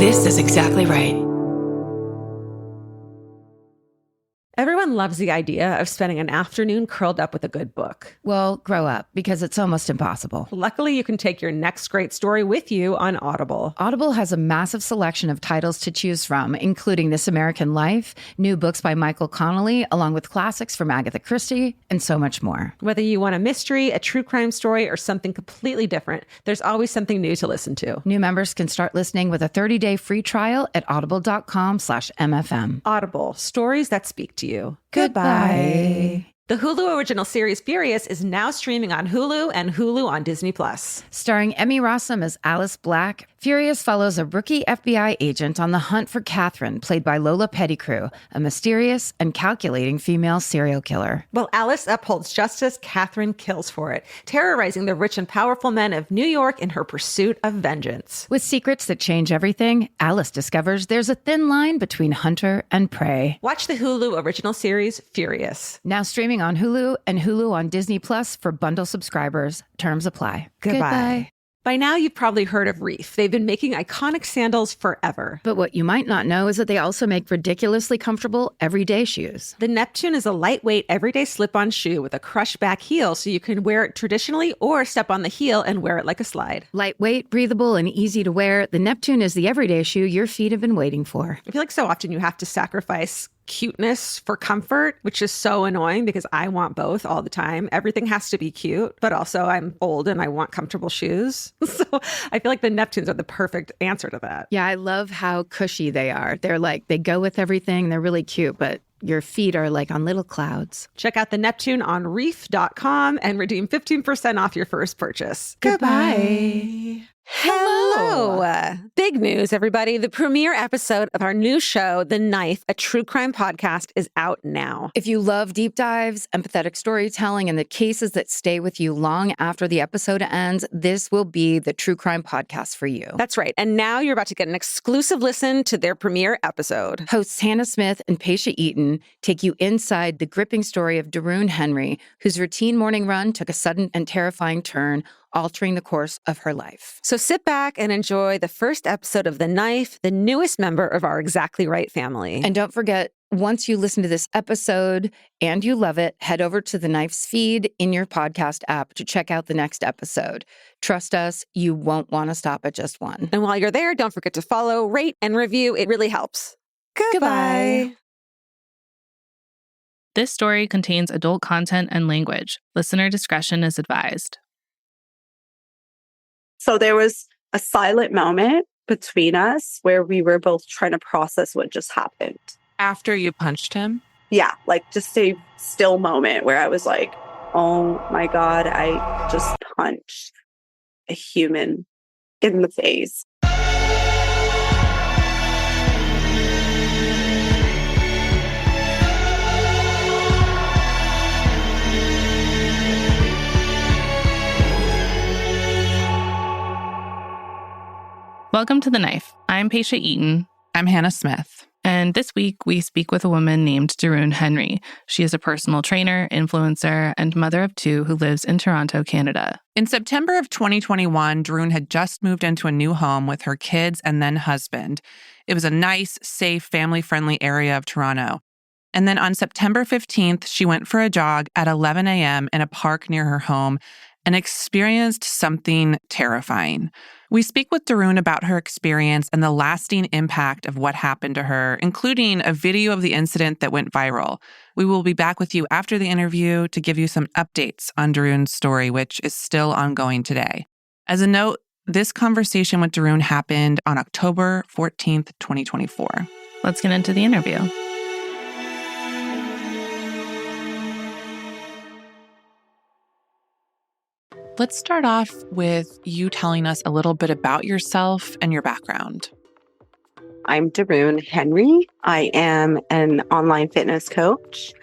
This is exactly right. Everyone loves the idea of spending an afternoon curled up with a good book. Well, grow up, because it's almost impossible. Luckily, you can take your next great story with you on Audible. Audible has a massive selection of titles to choose from, including This American Life, new books by Michael Connelly, along with classics from Agatha Christie, and so much more. Whether you want a mystery, a true crime story, or something completely different, there's always something new to listen to. New members can start listening with a 30-day free trial at audible.com/MFM. Audible, stories that speak to you. Goodbye. The Hulu original series Furious is now streaming on Hulu and Hulu on Disney+. Starring Emmy Rossum as Alice Black, Furious follows a rookie FBI agent on the hunt for Catherine, played by Lola Pettigrew, a mysterious and calculating female serial killer. While Alice upholds justice, Catherine kills for it, terrorizing the rich and powerful men of New York in her pursuit of vengeance. With secrets that change everything, Alice discovers there's a thin line between hunter and prey. Watch the Hulu original series Furious. Now streaming on Hulu and Hulu on Disney Plus for bundle subscribers. Terms apply. Goodbye. By now, you've probably heard of Reef. They've been making iconic sandals forever. But what you might not know is that they also make ridiculously comfortable everyday shoes. The Neptune is a lightweight, everyday slip-on shoe with a crushed back heel, so you can wear it traditionally or step on the heel and wear it like a slide. Lightweight, breathable, and easy to wear, the Neptune is the everyday shoe your feet have been waiting for. I feel like so often you have to sacrifice cuteness for comfort, which is so annoying because I want both all the time. Everything has to be cute, but also I'm old and I want comfortable shoes. So I feel like the Neptunes are the perfect answer to that. Yeah, I love how cushy they are. They're like, they go with everything. They're really cute, but your feet are like on little clouds. Check out the Neptune on reef.com and redeem 15% off your first purchase. Goodbye. Hello. Big news, everybody. The premiere episode of our new show, The Knife, a true crime podcast, is out now. If you love deep dives, empathetic storytelling, and the cases that stay with you long after the episode ends, this will be the true crime podcast for you. That's right. And now you're about to get an exclusive listen to their premiere episode. Hosts Hannah Smith and Patia Eaton take you inside the gripping story of Darun Henry, whose routine morning run took a sudden and terrifying turn, altering the course of her life. So sit back and enjoy the first episode of The Knife, the newest member of our Exactly Right family. And don't forget, once you listen to this episode and you love it, head over to The Knife's feed in your podcast app to check out the next episode. Trust us, you won't want to stop at just one. And while you're there, don't forget to follow, rate, and review. It really helps. Goodbye. This story contains adult content and language. Listener discretion is advised. So there was a silent moment between us where we were both trying to process what just happened. After you punched him? Yeah, like just a still moment where I was like, oh my God, I just punched a human in the face. Welcome to The Knife. I'm Patia Eaton. I'm Hannah Smith. And this week, we speak with a woman named Darun Henry. She is a personal trainer, influencer, and mother of two who lives in Toronto, Canada. In September of 2021, Darun had just moved into a new home with her kids and then husband. It was a nice, safe, family-friendly area of Toronto. And then on September 15th, she went for a jog at 11 a.m. in a park near her home and experienced something terrifying. We speak with Darun about her experience and the lasting impact of what happened to her, including a video of the incident that went viral. We will be back with you after the interview to give you some updates on Darun's story, which is still ongoing today. As a note, this conversation with Darun happened on October 14th, 2024. Let's get into the interview. Let's start off with you telling us a little bit about yourself and your background. I'm Darun Henry. I am an online fitness coach.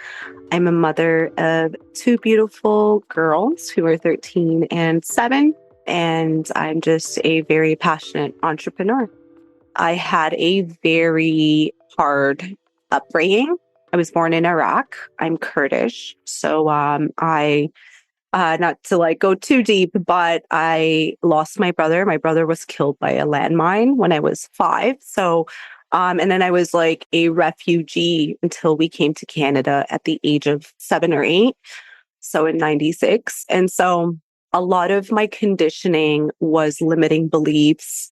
I'm a mother of two beautiful girls who are 13 and 7, and I'm just a very passionate entrepreneur. I had a very hard upbringing. I was born in Iraq. I'm Kurdish, so I Not to like go too deep, but I lost my brother. My brother was killed by a landmine when I was 5. So, and then I was like a refugee until we came to Canada at the age of 7 or 8. So in 96. And so a lot of my conditioning was limiting beliefs.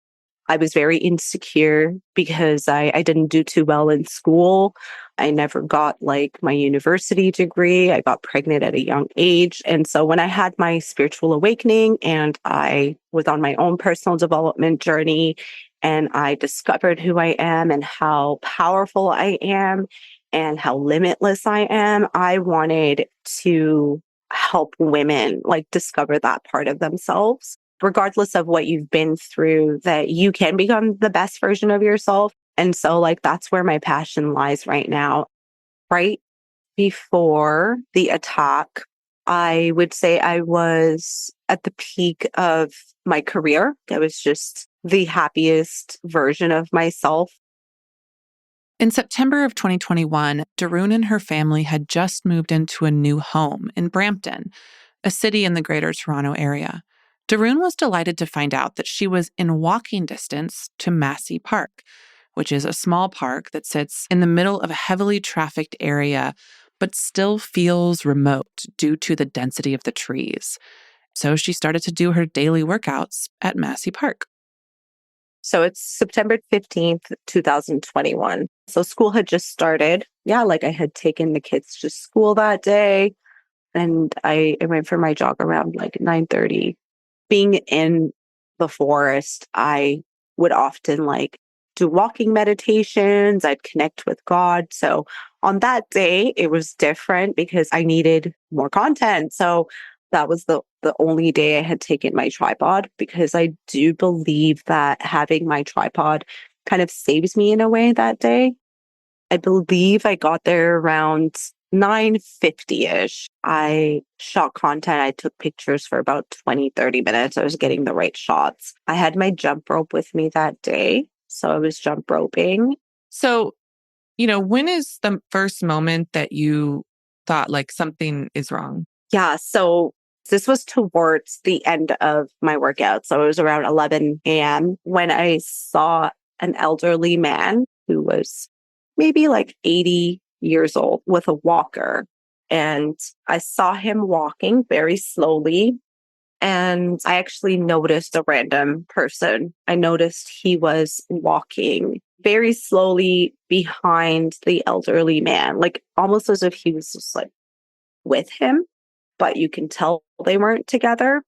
I was very insecure because I didn't do too well in school. I never got like my university degree. I got pregnant at a young age. And so when I had my spiritual awakening and I was on my own personal development journey and I discovered who I am and how powerful I am and how limitless I am, I wanted to help women like discover that part of themselves regardless of what you've been through, that you can become the best version of yourself. And so, like, that's where my passion lies right now. Right before the attack, I would say I was at the peak of my career. I was just the happiest version of myself. In September of 2021, Darun and her family had just moved into a new home in Brampton, a city in the Greater Toronto area. Darun was delighted to find out that she was in walking distance to Massey Park, which is a small park that sits in the middle of a heavily trafficked area, but still feels remote due to the density of the trees. So she started to do her daily workouts at Massey Park. So it's September 15th, 2021. So school had just started. Yeah, like I had taken the kids to school that day and I went for my jog around like 9:30. Being in the forest, I would often like do walking meditations. I'd connect with God. So on that day, it was different because I needed more content. So that was the only day I had taken my tripod because I do believe that having my tripod kind of saves me in a way that day. I believe I got there around 9:50-ish. I shot content. I took pictures for about 20, 30 minutes. I was getting the right shots. I had my jump rope with me that day. So I was jump roping. So, when is the first moment that you thought like something is wrong? Yeah. So this was towards the end of my workout. So it was around 11 a.m. when I saw an elderly man who was maybe like 80 years old with a walker. And I saw him walking very slowly. And I actually noticed a random person. I noticed he was walking very slowly behind the elderly man, like almost as if he was just like with him, but you can tell they weren't together.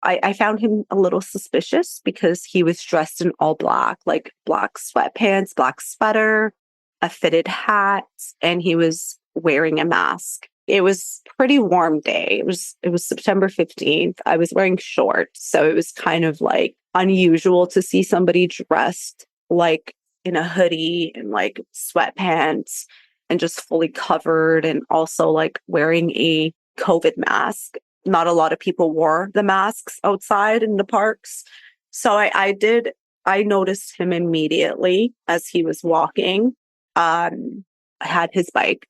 I found him a little suspicious because he was dressed in all black, like black sweatpants, black sweater, a fitted hat, and he was wearing a mask. It was a pretty warm day. It was September 15th. I was wearing shorts, so it was kind of like unusual to see somebody dressed like in a hoodie and like sweatpants and just fully covered and also like wearing a COVID mask. Not a lot of people wore the masks outside in the parks. So I noticed him immediately as he was walking. I had his bike,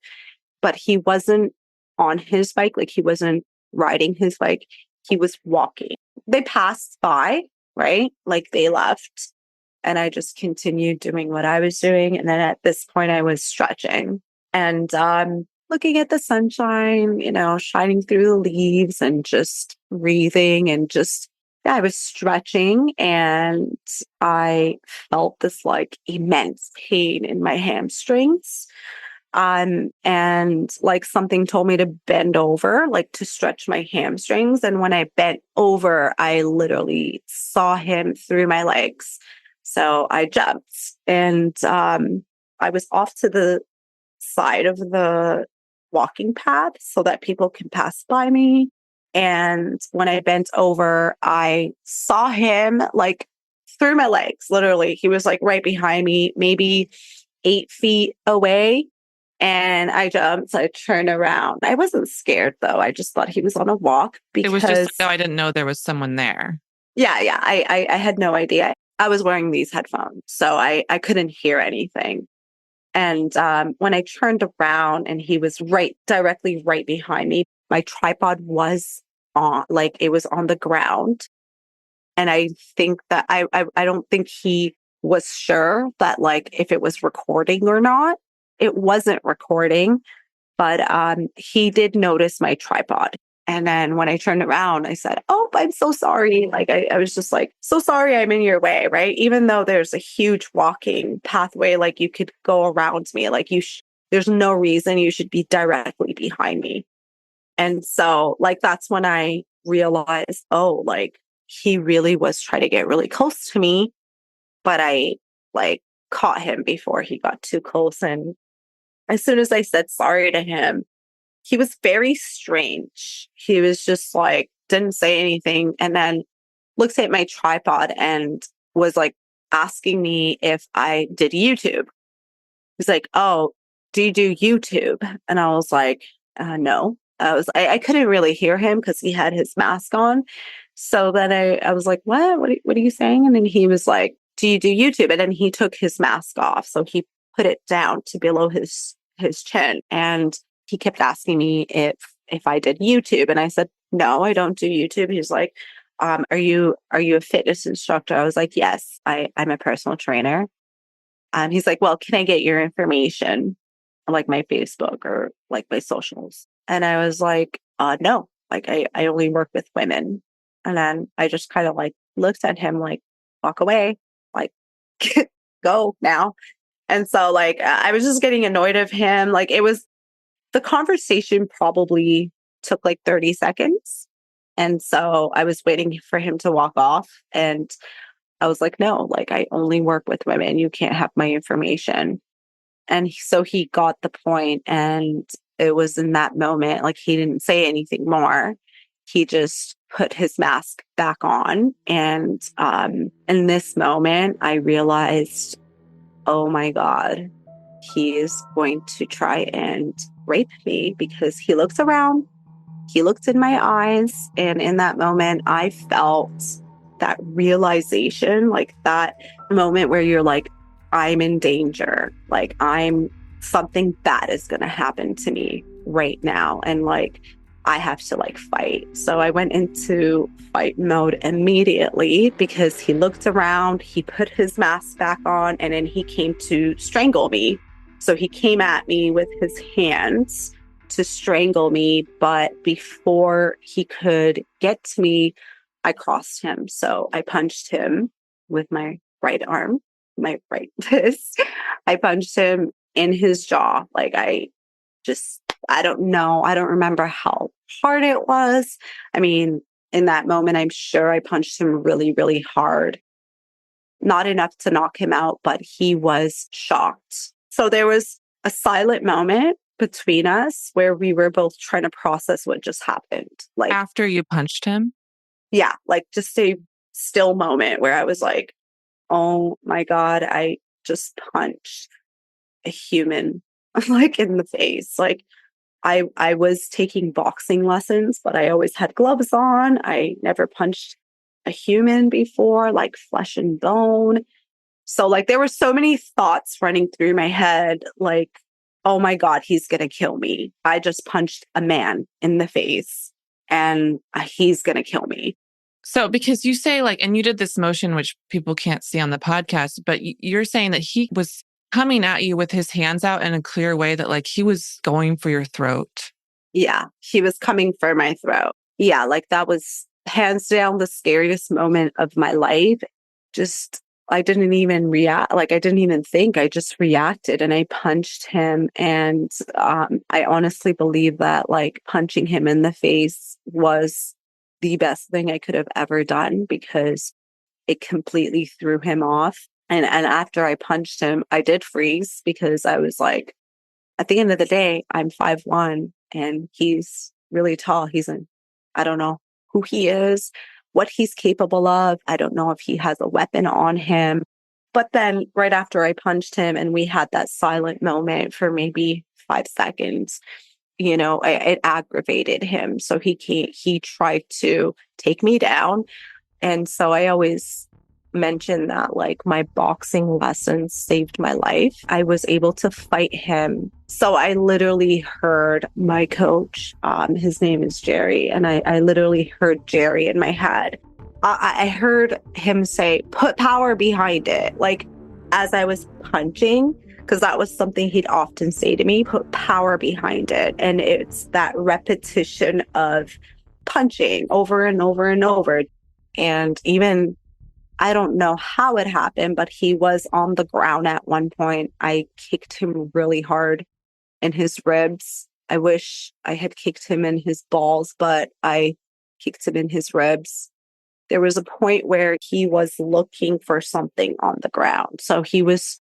but he wasn't on his bike. Like he wasn't riding his bike. He was walking. They passed by, right? Like they left. And I just continued doing what I was doing. And then at this point I was stretching and, looking at the sunshine, shining through the leaves and just breathing and yeah, I was stretching and I felt this like immense pain in my hamstrings. And like something told me to bend over, like to stretch my hamstrings. And when I bent over, I literally saw him through my legs. So I jumped and, I was off to the side of the walking path so that people can pass by me. And when I bent over, I saw him like through my legs, literally. He was like right behind me, maybe 8 feet away. And I jumped, I turned around. I wasn't scared though. I just thought he was on a walk It because was just, I didn't know there was someone there. yeah. I had no idea. I was wearing these headphones, so I couldn't hear anything. And when I turned around and he was directly right behind me, my tripod was on, like it was on the ground. And I think that I don't think he was sure that like if it was recording or not. It wasn't recording, but he did notice my tripod. And then when I turned around, I said, "Oh, I'm so sorry." Like I was just like, "So sorry I'm in your way," right? Even though there's a huge walking pathway, like you could go around me, like there's no reason you should be directly behind me. And so like that's when I realized, oh, like he really was trying to get really close to me, but I like caught him before he got too close. And as soon as I said sorry to him, he was very strange. He was just like, didn't say anything. And then looked at my tripod and was like asking me if I did YouTube. He's like, "Oh, do you do YouTube?" And I was like, no. I couldn't really hear him because he had his mask on. So then I was like, what are you saying? And then he was like, "Do you do YouTube?" And then he took his mask off. So he put it down to below his chin. And he kept asking me if I did YouTube. And I said, "No, I don't do YouTube." He's like, are you a fitness instructor?" I was like, "Yes, I'm a personal trainer." He's like, "Well, can I get your information, like my Facebook or like my socials?" And I was like, no, like I only work with women." And then I just kind of like looked at him like, "Walk away, like go now." And so like I was just getting annoyed of him. Like the conversation probably took like 30 seconds. And so I was waiting for him to walk off. And I was like, "No, like I only work with women. You can't have my information." And so he got the point, and it was in that moment, like he didn't say anything more. He just put his mask back on. And in this moment, I realized, oh my God, he is going to try and rape me, because he looks around, he looked in my eyes. And in that moment, I felt that realization, like that moment where you're like, I'm in danger. Like something bad is going to happen to me right now. And like, I have to like fight. So I went into fight mode immediately, because he looked around, he put his mask back on, and then he came to strangle me. So he came at me with his hands to strangle me. But before he could get to me, I crossed him. So I punched him with my right arm, my right fist. I punched him in his jaw. Like I don't know. I don't remember how hard it was. I mean, in that moment, I'm sure I punched him really, really hard. Not enough to knock him out, but he was shocked. So there was a silent moment between us where we were both trying to process what just happened. Like After you punched him? yeah, like just a still moment where I was like, oh my God, I just punched a human like in the face. Like I was taking boxing lessons, but I always had gloves on. I never punched a human before, like flesh and bone. So like there were so many thoughts running through my head, like, oh my God, he's going to kill me. I just punched a man in the face, and he's going to kill me. So because you say like, and you did this motion, which people can't see on the podcast, but you're saying that he was coming at you with his hands out in a clear way, that like he was going for your throat. Yeah, he was coming for my throat. Yeah, like that was hands down the scariest moment of my life. Just, I didn't even react. Like I didn't even think. I just reacted and I punched him. And I honestly believe that like punching him in the face was the best thing I could have ever done, because it completely threw him off. And after I punched him, I did freeze, because I was like, at the end of the day, I'm 5'1" and he's really tall. I don't know who he is, what he's capable of. I don't know if he has a weapon on him. But then right after I punched him and we had that silent moment for maybe 5 seconds, it aggravated him. So he tried to take me down. And so I always mention that like my boxing lessons saved my life. I was able to fight him. So I literally heard my coach, his name is Jerry, and I literally heard Jerry in my head. I heard him say, put power behind it. Like as I was punching, because that was something he'd often say to me, put power behind it. And it's that repetition of punching over and over and over. And even, I don't know how it happened, but he was on the ground at one point. I kicked him really hard in his ribs. I wish I had kicked him in his balls, but I kicked him in his ribs. There was a point where he was looking for something on the ground. So he was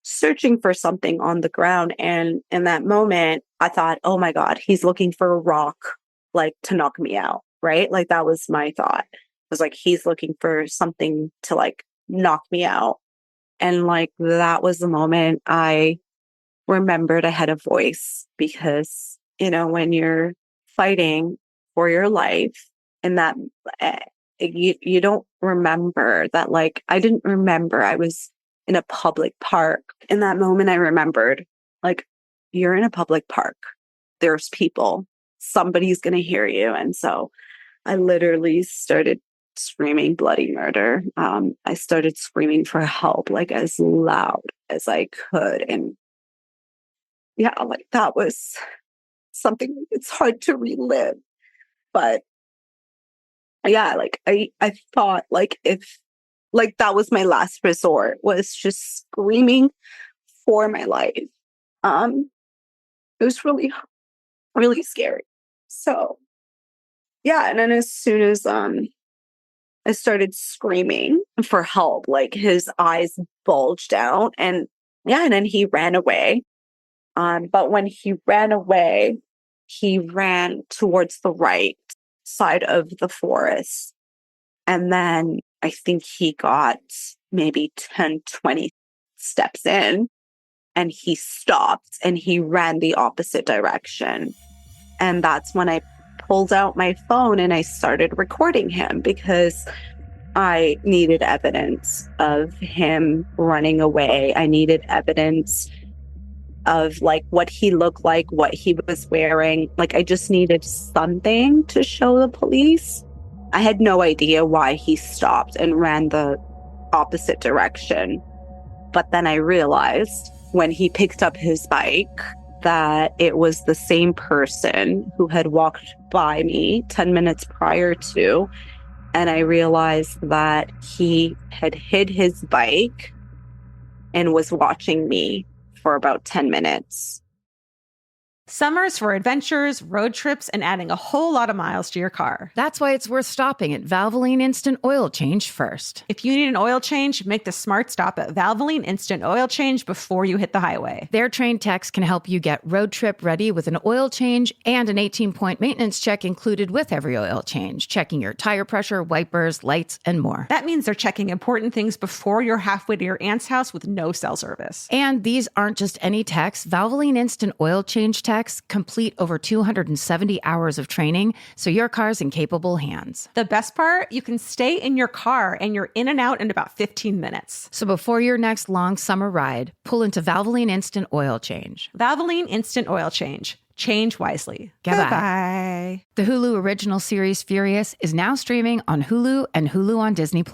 searching for something on the ground. And in that moment, I thought, oh my God, he's looking for a rock, like to knock me out, right? Like that was my thought. It was like, he's looking for something to like knock me out. And like, that was the moment I remembered I had a voice, because, you know, when you're fighting for your life and that you don't remember that, like, I didn't remember I was in a public park. In that moment, I remembered, like, you're in a public park. There's people. Somebody's going to hear you. And so I literally started screaming bloody murder. I started screaming for help, like, as loud as I could. And yeah, like, that was something it's hard to relive. But yeah, like I thought, like, if like that was my last resort, was just screaming for my life. It was really, really scary. So yeah, and then as soon as I started screaming for help, like his eyes bulged out, and yeah, and then he ran away. But when he ran away, he ran towards the right side of the forest. And then I think he got maybe 10, 20 steps in, and he stopped and he ran the opposite direction. And that's when I pulled out my phone and I started recording him, because I needed evidence of him running away. I needed evidence of like what he looked like, what he was wearing. Like, I just needed something to show the police. I had no idea why he stopped and ran the opposite direction. But then I realized when he picked up his bike that it was the same person who had walked by me 10 minutes prior to. And I realized that he had hid his bike and was watching me for about 10 minutes. Summer's for adventures, road trips, and adding a whole lot of miles to your car. That's why it's worth stopping at Valvoline Instant Oil Change first. If you need an oil change, make the smart stop at Valvoline Instant Oil Change before you hit the highway. Their trained techs can help you get road trip ready with an oil change and an 18-point maintenance check included with every oil change, checking your tire pressure, wipers, lights, and more. That means they're checking important things before you're halfway to your aunt's house with no cell service. And these aren't just any techs. Valvoline Instant Oil Change techs complete over 270 hours of training, so your car's in capable hands. The best part, you can stay in your car and you're in and out in about 15 minutes. So before your next long summer ride, pull into Valvoline Instant Oil Change. Valvoline Instant Oil Change. Change wisely. Goodbye. The Hulu original series Furious is now streaming on Hulu and Hulu on Disney+.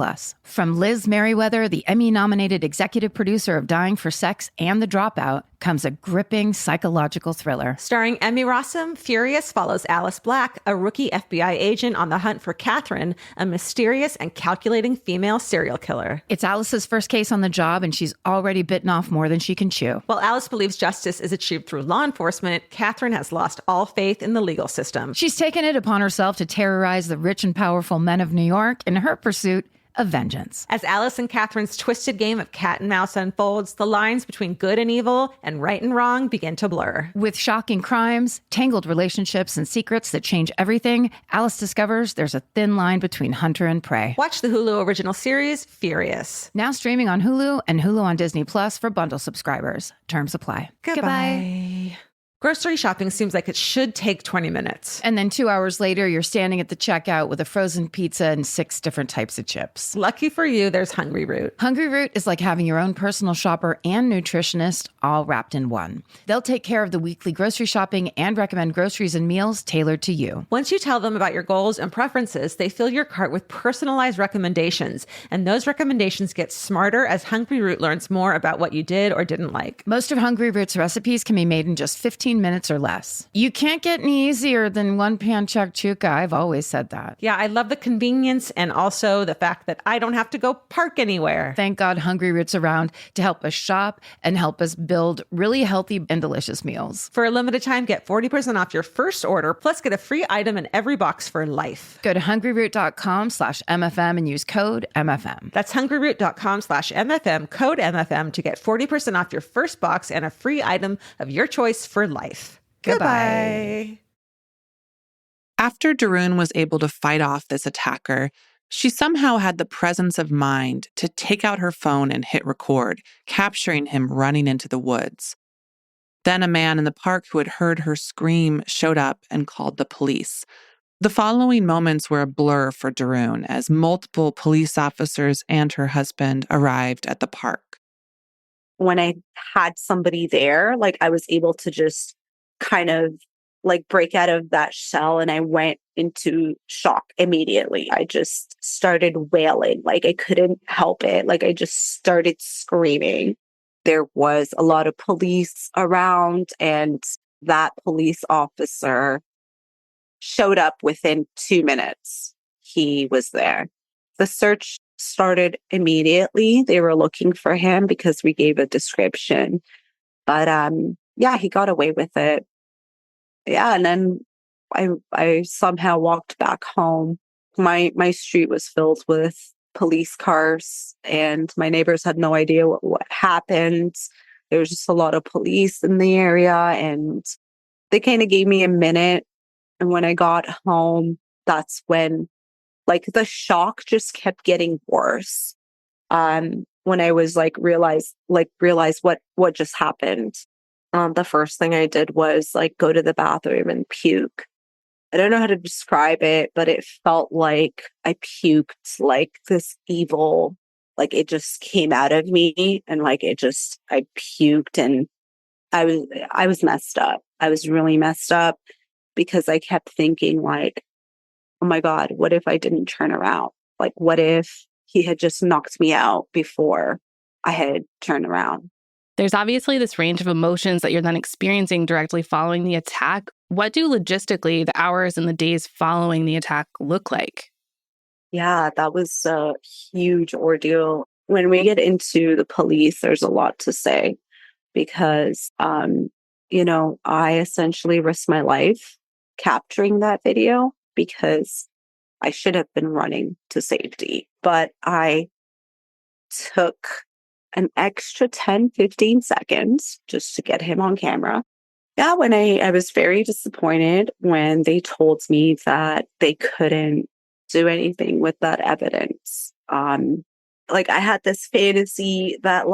From Liz Merriweather, the Emmy-nominated executive producer of Dying for Sex and The Dropout, comes a gripping psychological thriller. Starring Emmy Rossum, Furious follows Alice Black, a rookie FBI agent on the hunt for Catherine, a mysterious and calculating female serial killer. It's Alice's first case on the job, and she's already bitten off more than she can chew. While Alice believes justice is achieved through law enforcement, Catherine has lost all faith in the legal system. She's taken it upon herself to terrorize the rich and powerful men of New York in her pursuit of vengeance. As Alice and Catherine's twisted game of cat and mouse unfolds, the lines between good and evil and right and wrong begin to blur. With shocking crimes, tangled relationships, and secrets that change everything, Alice discovers there's a thin line between hunter and prey. Watch the Hulu original series, Furious. Now streaming on Hulu and Hulu on Disney Plus for bundle subscribers. Terms apply. Goodbye. Grocery shopping seems like it should take 20 minutes. And then 2 hours later, you're standing at the checkout with a frozen pizza and 6 different types of chips. Lucky for you, there's Hungry Root. Hungry Root is like having your own personal shopper and nutritionist all wrapped in one. They'll take care of the weekly grocery shopping and recommend groceries and meals tailored to you. Once you tell them about your goals and preferences, they fill your cart with personalized recommendations. And those recommendations get smarter as Hungry Root learns more about what you did or didn't like. Most of Hungry Root's recipes can be made in just 15 minutes or less. You can't get any easier than one pan shakshuka. I've always said that. Yeah, I love the convenience and also the fact that I don't have to go park anywhere. Thank God Hungry Root's around to help us shop and help us build really healthy and delicious meals. For a limited time, get 40% off your first order, plus get a free item in every box for life. Go to hungryroot.com/MFM and use code MFM. That's hungryroot.com/MFM, code MFM to get 40% off your first box and a free item of your choice for life. Goodbye. After Darun was able to fight off this attacker, she somehow had the presence of mind to take out her phone and hit record, capturing him running into the woods. Then a man in the park who had heard her scream showed up and called the police. The following moments were a blur for Darun as multiple police officers and her husband arrived at the park. When I had somebody there, like I was able to just kind of like break out of that shell, and I went into shock immediately. I just started wailing. Like I couldn't help it. Like I just started screaming. There was a lot of police around, and that police officer showed up within 2 minutes. He was there. The search started immediately. They were looking for him because we gave a description. But yeah, he got away with it. Yeah, and then I somehow walked back home. My street was filled with police cars, and my neighbors had no idea what happened. There was just a lot of police in the area, and they kind of gave me a minute. And when I got home, that's when like the shock just kept getting worse. When I was realize what just happened. The first thing I did was go to the bathroom and puke. I don't know how to describe it, but it felt like I puked like this evil, it just came out of me, and I puked, and I was messed up. I was really messed up because I kept thinking oh my God, what if I didn't turn around? What if he had just knocked me out before I had turned around? There's obviously this range of emotions that you're then experiencing directly following the attack. What do logistically the hours and the days following the attack look like? Yeah, that was a huge ordeal. When we get into the police, there's a lot to say because, I essentially risked my life capturing that video because I should have been running to safety. But I took an extra 10, 15 seconds just to get him on camera. Yeah, when I was very disappointed when they told me that they couldn't do anything with that evidence. I had this fantasy that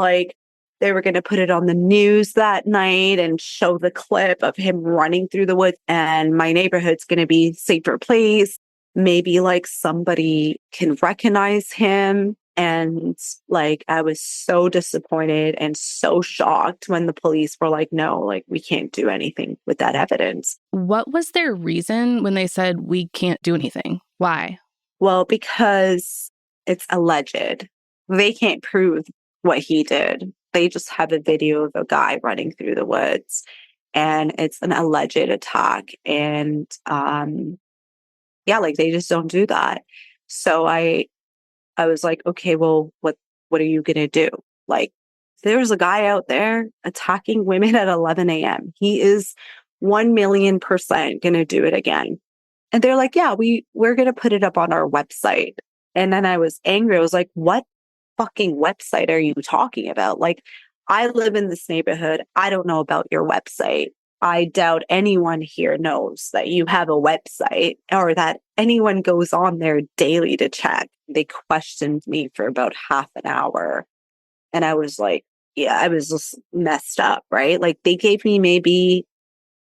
they were going to put it on the news that night and show the clip of him running through the woods, and my neighborhood's going to be a safer place. Maybe somebody can recognize him. And I was so disappointed and so shocked when the police were no, we can't do anything with that evidence. What was their reason when they said we can't do anything? Why? Well, because it's alleged. They can't prove what he did. They just have a video of a guy running through the woods, and it's an alleged attack. And they just don't do that. So I was okay, well, what are you going to do? There's a guy out there attacking women at 11 a.m. He is 1,000,000% going to do it again. And they're yeah, we're going to put it up on our website. And then I was angry. I was what fucking website are you talking about? I live in this neighborhood. I don't know about your website. I doubt anyone here knows that you have a website or that anyone goes on there daily to check. They questioned me for about half an hour. And I was yeah, I was just messed up, right? They gave me maybe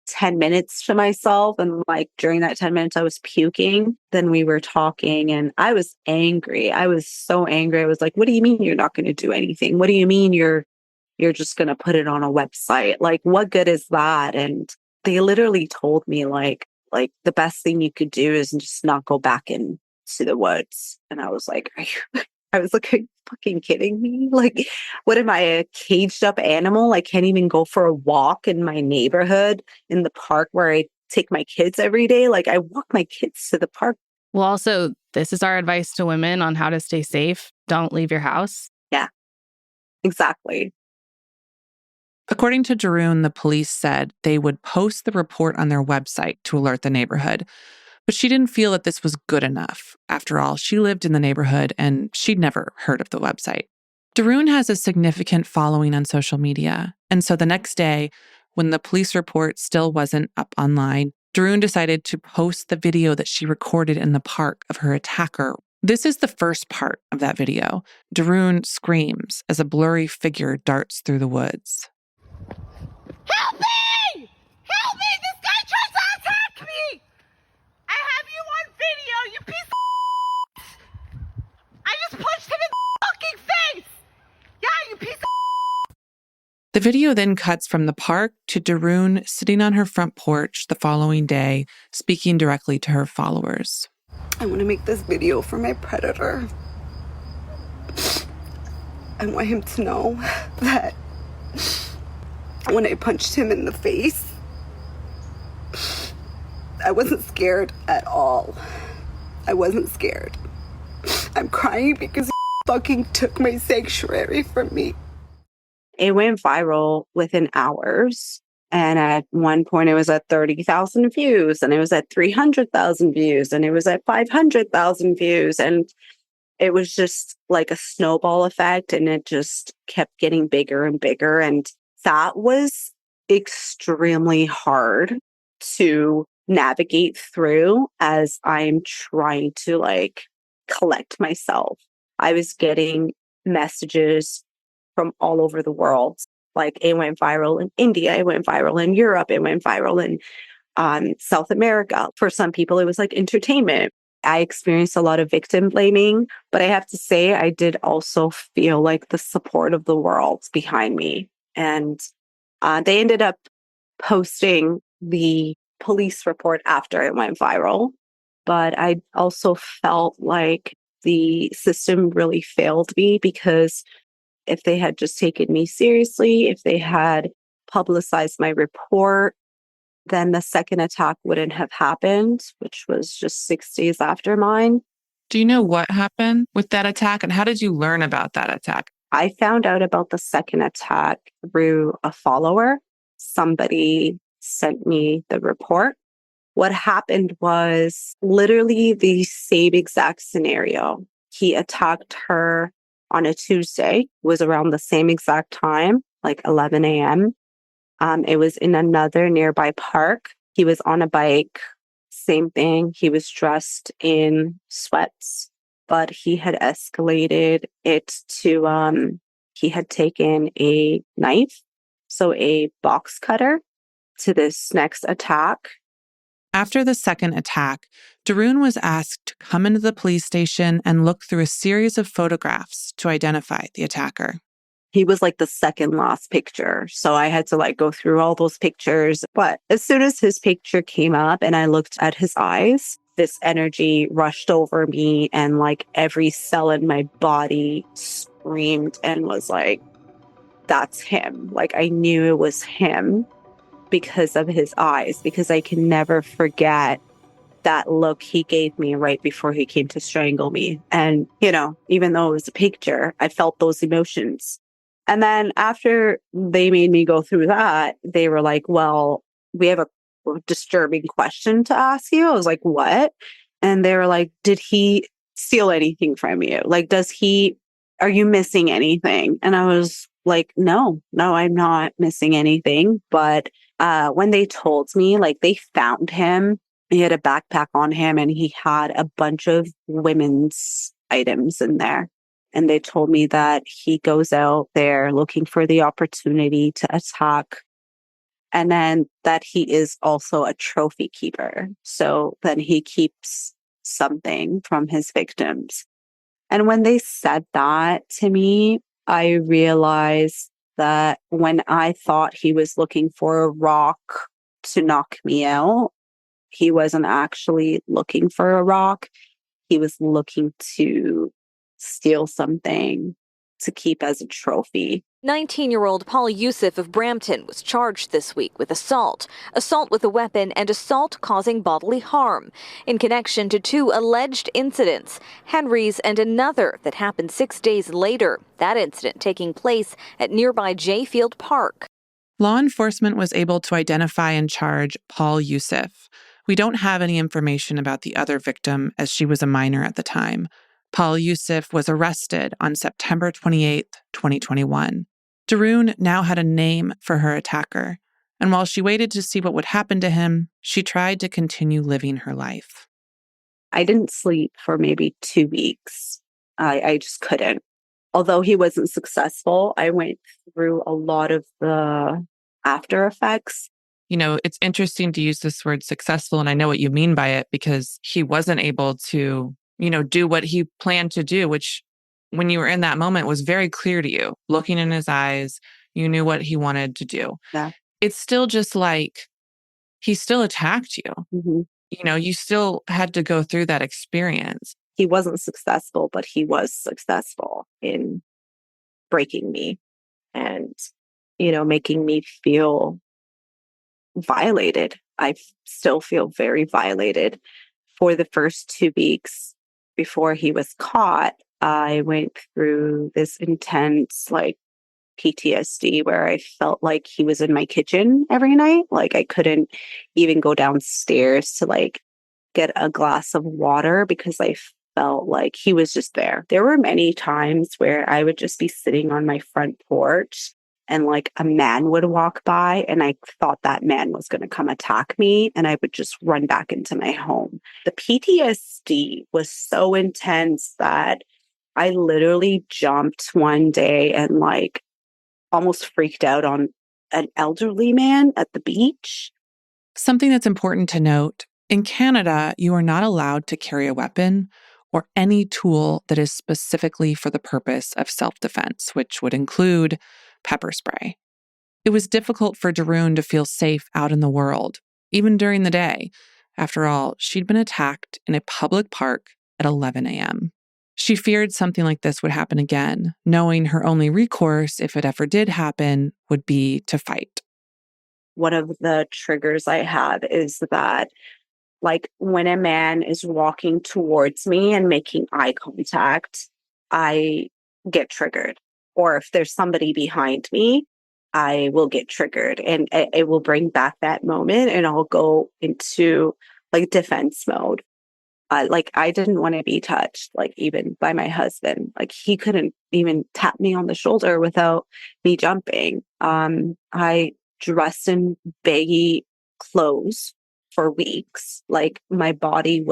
10 minutes to myself. And like during that 10 minutes, I was puking. Then we were talking and I was angry. I was so angry. I was like, what do you mean you're not going to do anything? What do you mean you're just going to put it on a website? Like, what good is that? And they literally told me like the best thing you could do is just not go back into the woods. And I was like, I was like, are you fucking kidding me? Like, what am I, a caged up animal? I can't even go for a walk in my neighborhood in the park where I take my kids every day. Like, I walk my kids to the park. Well, also, this is our advice to women on how to stay safe. Don't leave your house. Yeah, exactly. According to Darun, the police said they would post the report on their website to alert the neighborhood. But she didn't feel that this was good enough. After all, she lived in the neighborhood and she'd never heard of the website. Darun has a significant following on social media. And so the next day, when the police report still wasn't up online, Darun decided to post the video that she recorded in the park of her attacker. This is the first part of that video. Darun screams as a blurry figure darts through the woods. Help me! Help me! This guy tries to attack me! I have you on video, you piece of I just punched him in the fucking face! Yeah, you piece of The video then cuts from the park to Darun sitting on her front porch the following day, speaking directly to her followers. I want to make this video for my predator. I want him to know that when I punched him in the face, I wasn't scared at all. I wasn't scared. I'm crying because he fucking took my sanctuary from me. It went viral within hours. And at one point it was at 30,000 views, and it was at 300,000 views, and it was at 500,000 views. And it was just like a snowball effect, and it just kept getting bigger and bigger. And that was extremely hard to navigate through as I'm trying to like collect myself. I was getting messages from all over the world. Like, it went viral in India, it went viral in Europe, it went viral in South America. For some people, it was like entertainment. I experienced a lot of victim blaming, but I have to say, I did also feel like the support of the world behind me. And they ended up posting the police report after it went viral. But I also felt like the system really failed me, because if they had just taken me seriously, if they had publicized my report, then the second attack wouldn't have happened, which was just 6 days after mine. Do you know what happened with that attack, and how did you learn about that attack? I found out about the second attack through a follower. Somebody sent me the report. What happened was literally the same exact scenario. He attacked her on a Tuesday. It was around the same exact time, like 11 a.m. It was in another nearby park. He was on a bike, same thing. He was dressed in sweats, but he had escalated it to, he had taken a knife, so a box cutter, to this next attack. After the second attack, Darun was asked to come into the police station and look through a series of photographs to identify the attacker. He was like the second last picture. So I had to like go through all those pictures. But as soon as his picture came up and I looked at his eyes, this energy rushed over me, and like every cell in my body screamed and was like, that's him. Like, I knew it was him because of his eyes, because I can never forget that look he gave me right before he came to strangle me. And, you know, even though it was a picture, I felt those emotions. And then after they made me go through that, they were like, well, we have a disturbing question to ask you. I was like, what? And they were like, did he steal anything from you? Like, are you missing anything? And I was like, no, I'm not missing anything. But when they told me, like, they found him, he had a backpack on him and he had a bunch of women's items in there. And they told me that he goes out there looking for the opportunity to attack And then that he is also a trophy keeper. So then he keeps something from his victims. And when they said that to me, I realized that when I thought he was looking for a rock to knock me out, he wasn't actually looking for a rock. He was looking to steal something to keep as a trophy. 19-year-old Paul Youssef of Brampton was charged this week with assault with a weapon, and assault causing bodily harm in connection to 2 alleged incidents, Henry's and another that happened 6 days later, that incident taking place at nearby Jayfield Park. Law enforcement was able to identify and charge Paul Youssef. We don't have any information about the other victim, as she was a minor at the time. Paul Youssef was arrested on September 28, 2021. Darun now had a name for her attacker, and while she waited to see what would happen to him, she tried to continue living her life. I didn't sleep for maybe 2 weeks. I just couldn't. Although he wasn't successful, I went through a lot of the after effects. You know, it's interesting to use this word successful, and I know what you mean by it, because he wasn't able to, do what he planned to do, which when you were in that moment was very clear to you. Looking in his eyes, you knew what he wanted to do. Yeah. It's still just like he still attacked you. Mm-hmm. You still had to go through that experience. He wasn't successful, but he was successful in breaking me and, making me feel violated. I still feel very violated. For the first 2 weeks before he was caught, I went through this intense, PTSD where I felt like he was in my kitchen every night. Like I couldn't even go downstairs to get a glass of water because I felt like he was just there. There were many times where I would just be sitting on my front porch and a man would walk by and I thought that man was going to come attack me and I would just run back into my home. The PTSD was so intense that I literally jumped one day and almost freaked out on an elderly man at the beach. Something that's important to note, in Canada, you are not allowed to carry a weapon or any tool that is specifically for the purpose of self-defense, which would include pepper spray. It was difficult for Darun to feel safe out in the world, even during the day. After all, she'd been attacked in a public park at 11 a.m. She feared something like this would happen again, knowing her only recourse, if it ever did happen, would be to fight. One of the triggers I have is that when a man is walking towards me and making eye contact, I get triggered. Or if there's somebody behind me, I will get triggered and it will bring back that moment and I'll go into defense mode. I didn't want to be touched, even by my husband. He couldn't even tap me on the shoulder without me jumping. I dressed in baggy clothes for weeks. My body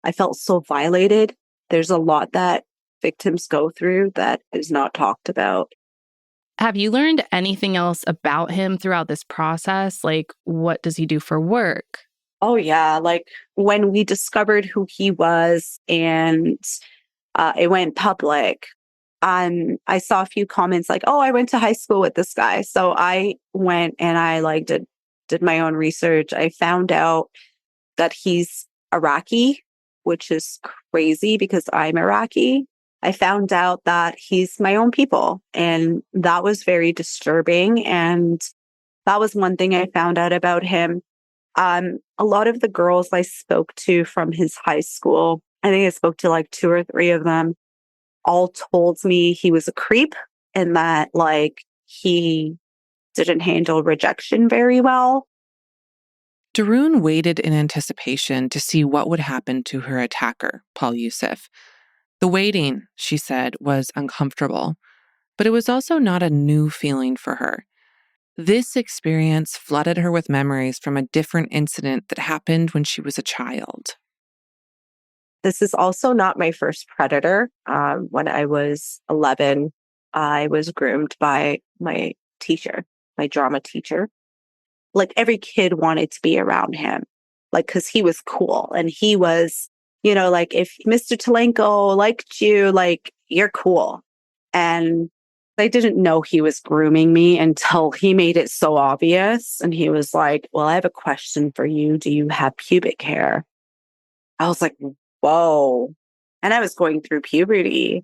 I felt so violated. There's a lot that victims go through that is not talked about. Have you learned anything else about him throughout this process? What does he do for work? Oh, yeah. When we discovered who he was and it went public, I saw a few comments oh, I went to high school with this guy. So I went and I did my own research. I found out that he's Iraqi, which is crazy because I'm Iraqi. I found out that he's my own people, and that was very disturbing. And that was one thing I found out about him. A lot of the girls I spoke to from his high school, I think I spoke to 2 or 3 of them, all told me he was a creep and that he didn't handle rejection very well. Darun waited in anticipation to see what would happen to her attacker, Paul Youssef. The waiting, she said, was uncomfortable, but it was also not a new feeling for her. This experience flooded her with memories from a different incident that happened when she was a child. This is also not my first predator. When I was 11, I was groomed by my teacher, my drama teacher. like every kid wanted to be around him, like, because he was cool and he was, like if Mr. Talenko liked you, like you're cool. And I didn't know he was grooming me until he made it so obvious. And he was like, well, I have a question for you. Do you have pubic hair? I was like, whoa. And I was going through puberty.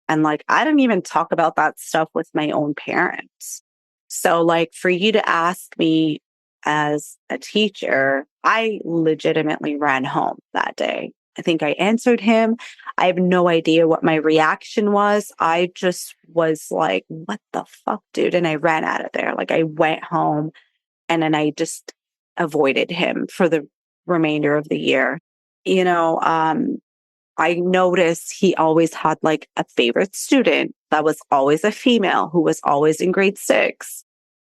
And like, I didn't even talk about that stuff with my own parents. So, like, for you to ask me as a teacher, I legitimately ran home that day. I think I answered him. I have no idea what my reaction was. I just was like, what the fuck, dude? And I ran out of there. Like, I went home and then I just avoided him for the remainder of the year. I noticed he always had like a favorite student that was always a female who was always in grade 6.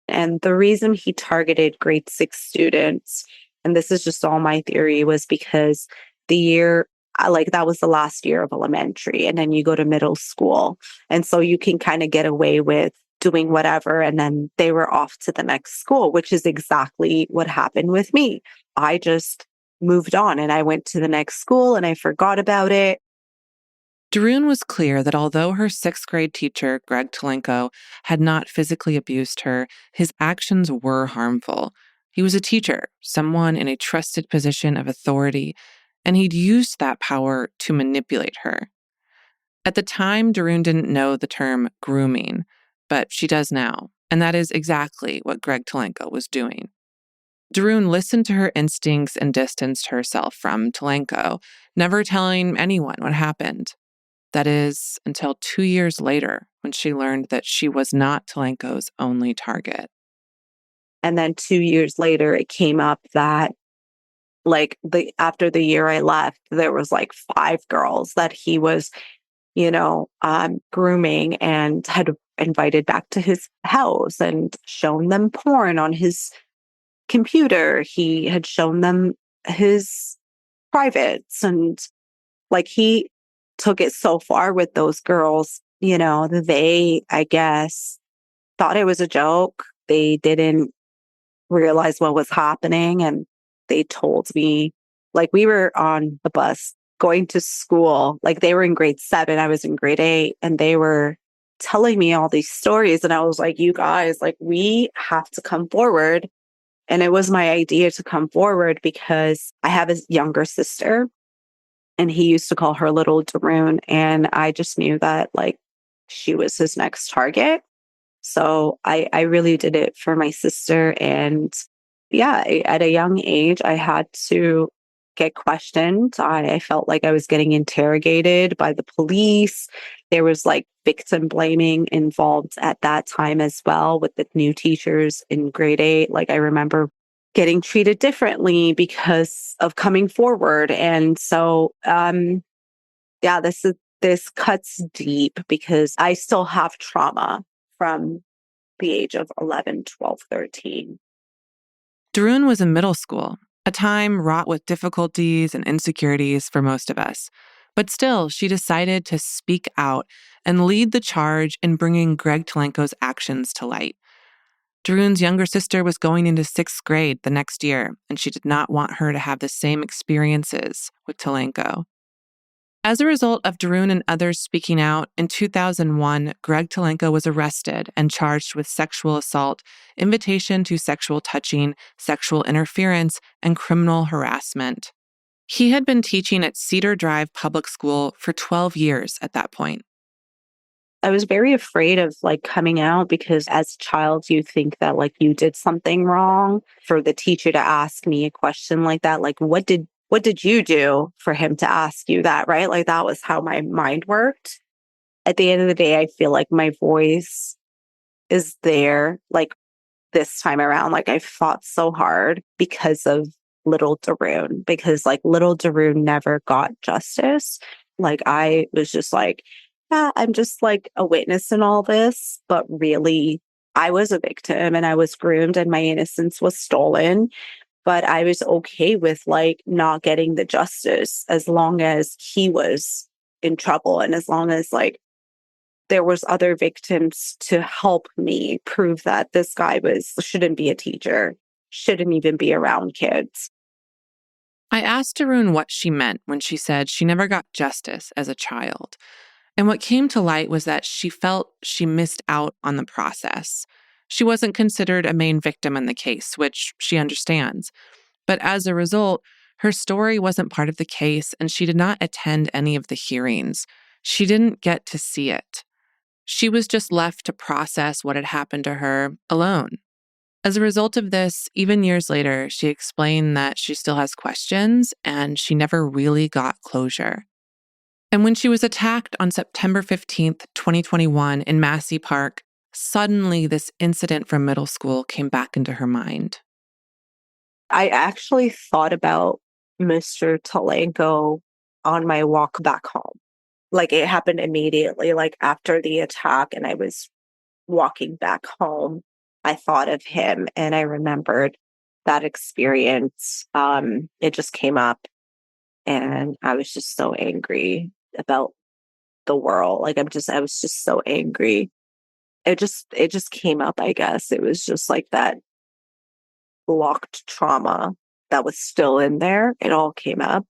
And the reason he targeted grade 6 students, and this is just all my theory, was because the year, like that was the last year of elementary, and then you go to middle school. And so you can kind of get away with doing whatever. And then they were off to the next school, which is exactly what happened with me. I just moved on and I went to the next school and I forgot about it. Darun was clear that although her 6th grade teacher, Greg Talenko, had not physically abused her, his actions were harmful. He was a teacher, someone in a trusted position of authority, and he'd used that power to manipulate her. At the time, Darun didn't know the term grooming, but she does now, and that is exactly what Greg Talenko was doing. Darun listened to her instincts and distanced herself from Talenko, never telling anyone what happened. That is, until 2 years later, when she learned that she was not Talenko's only target. And then 2 years later, it came up that after the year I left, there was like 5 girls that he was, grooming and had invited back to his house and shown them porn on his computer. He had shown them his privates, and like he took it so far with those girls, they, I guess, thought it was a joke. They didn't realize what was happening. And they told me, like, we were on the bus going to school, like they were in grade 7, I was in grade 8, and they were telling me all these stories. And I was like, you guys, like, we have to come forward. And it was my idea to come forward because I have a younger sister and he used to call her little Darun. And I just knew that like she was his next target. So I really did it for my sister. And yeah, at a young age, I had to get questioned. I felt like I was getting interrogated by the police. There was like victim blaming involved at that time as well with the new teachers in grade 8. Like I remember getting treated differently because of coming forward. And so, yeah, this cuts deep because I still have trauma from the age of 11, 12, 13. Darun was in middle school, a time wrought with difficulties and insecurities for most of us. But still, she decided to speak out and lead the charge in bringing Greg Talenko's actions to light. Darun's younger sister was going into 6th grade the next year, and she did not want her to have the same experiences with Talenko. As a result of Darun and others speaking out, in 2001, Greg Talenko was arrested and charged with sexual assault, invitation to sexual touching, sexual interference, and criminal harassment. He had been teaching at Cedar Drive Public School for 12 years at that point. I was very afraid of like coming out because as a child, you think that like you did something wrong. For the teacher to ask me a question like that, like, what did you do for him to ask you that, right? Like that was how my mind worked. At the end of the day, I feel like my voice is there. Like this time around, like I fought so hard because of little Darun, because like little Darun never got justice. Like I was just like, yeah, I'm just like a witness in all this, but really I was a victim and I was groomed and my innocence was stolen. But I was okay with like not getting the justice as long as he was in trouble and as long as like there was other victims to help me prove that this guy shouldn't be a teacher, shouldn't even be around kids. I asked Darun what she meant when she said she never got justice as a child. And what came to light was that she felt she missed out on the process. She wasn't considered a main victim in the case, which she understands. But as a result, her story wasn't part of the case, and she did not attend any of the hearings. She didn't get to see it. She was just left to process what had happened to her alone. As a result of this, even years later, she explained that she still has questions and she never really got closure. And when she was attacked on September 15th, 2021 in Massey Park, suddenly this incident from middle school came back into her mind. I actually thought about Mr. Talenko on my walk back home. Like, it happened immediately, like after the attack, and I was walking back home. I thought of him and I remembered that experience. It just came up and I was just so angry about the world. Like, I was just so angry. It just came up, I guess. It was just like that locked trauma that was still in there. It all came up.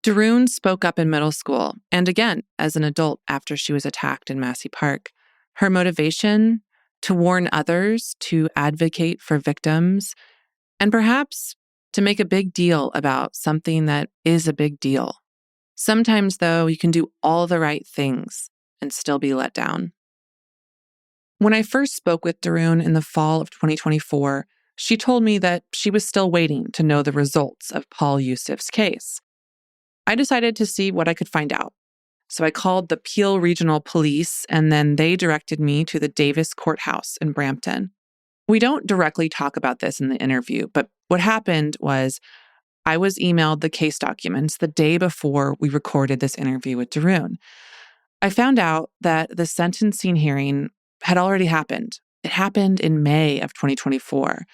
Darun spoke up in middle school and again as an adult after she was attacked in Massey Park. Her motivation: to warn others, to advocate for victims, and perhaps to make a big deal about something that is a big deal. Sometimes, though, you can do all the right things and still be let down. When I first spoke with Darun in the fall of 2024, she told me that she was still waiting to know the results of Paul Yusuf's case. I decided to see what I could find out. So I called the Peel Regional Police, and then they directed me to the Davis Courthouse in Brampton. We don't directly talk about this in the interview, but what happened was I was emailed the case documents the day before we recorded this interview with Darun. I found out that the sentencing hearing had already happened. It happened in May of 2024.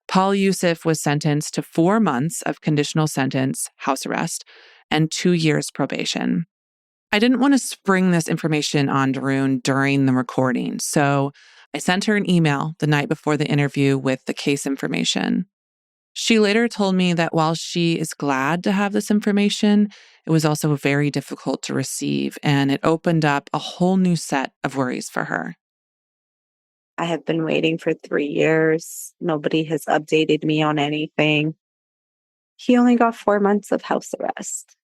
Paul Yusuf was sentenced to 4 months of conditional sentence, house arrest, and 2 years probation. I didn't want to spring this information on Darun during the recording, so I sent her an email the night before the interview with the case information. She later told me that while she is glad to have this information, it was also very difficult to receive, and it opened up a whole new set of worries for her. I have been waiting for 3 years. Nobody has updated me on anything. He only got 4 months of house arrest.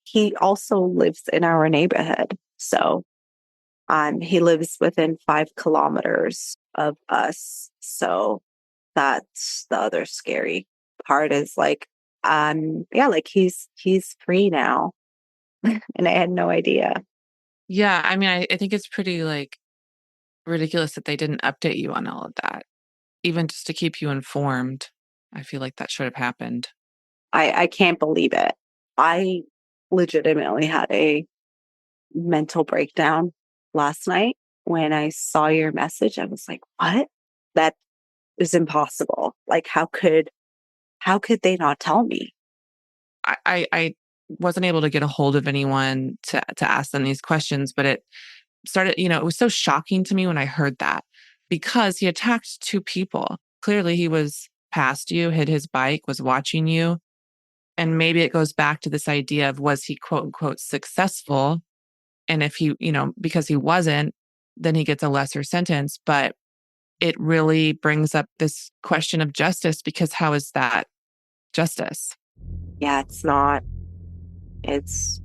He also lives in our neighborhood. So he lives within 5 kilometers of us. So that's the other scary part is like, like he's free now. And I had no idea. Yeah, I mean, I think it's pretty ridiculous that they didn't update you on all of that. Even just to keep you informed, I feel like that should have happened. I can't believe it. I legitimately had a mental breakdown last night when I saw your message. I was like, what? That is impossible. Like, how could they not tell me? I wasn't able to get a hold of anyone to ask them these questions, but it started, it was so shocking to me when I heard that because he attacked 2 people. Clearly he was past you, hid his bike, was watching you. And maybe it goes back to this idea of, was he quote unquote successful? And if he, because he wasn't, then he gets a lesser sentence. But it really brings up this question of justice, because how is that justice? Yeah, it's not. It's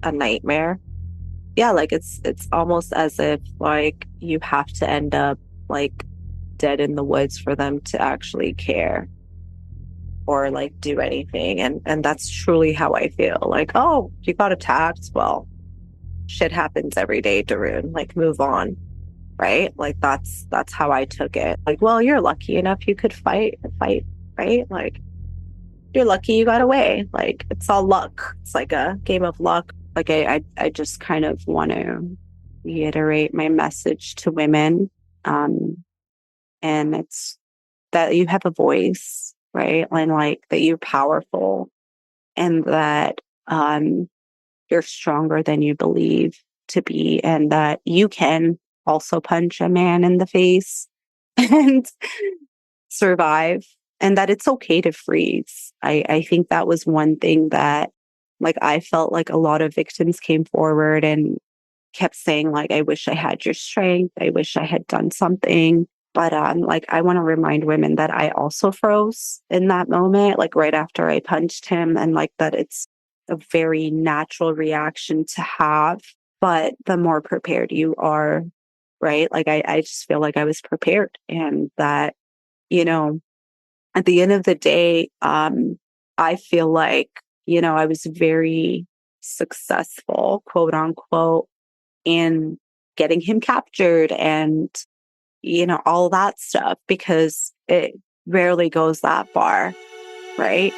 a nightmare. Yeah, like it's almost as if like you have to end up like dead in the woods for them to actually care or like do anything. And that's truly how I feel. Like, oh, you got attacked. Well, shit happens every day, Darun. Like, move on. Right? Like that's how I took it. Like, well, you're lucky enough you could fight, right? Like, you're lucky you got away. Like, it's all luck. It's like a game of luck. Like, I just kind of want to reiterate my message to women. And it's that you have a voice, right? And like that you're powerful and that you're stronger than you believe to be, and that you can also punch a man in the face and survive and that it's okay to freeze. I think that was one thing that like I felt like a lot of victims came forward and kept saying like, I wish I had your strength. I wish I had done something. But like I want to remind women that I also froze in that moment, like right after I punched him, and like that it's a very natural reaction to have. But the more prepared you are, right? Like I just feel like I was prepared, and that, you know, at the end of the day, I feel like, you know, I was very successful, quote unquote, in getting him captured and, you know, all that stuff, because it rarely goes that far, right?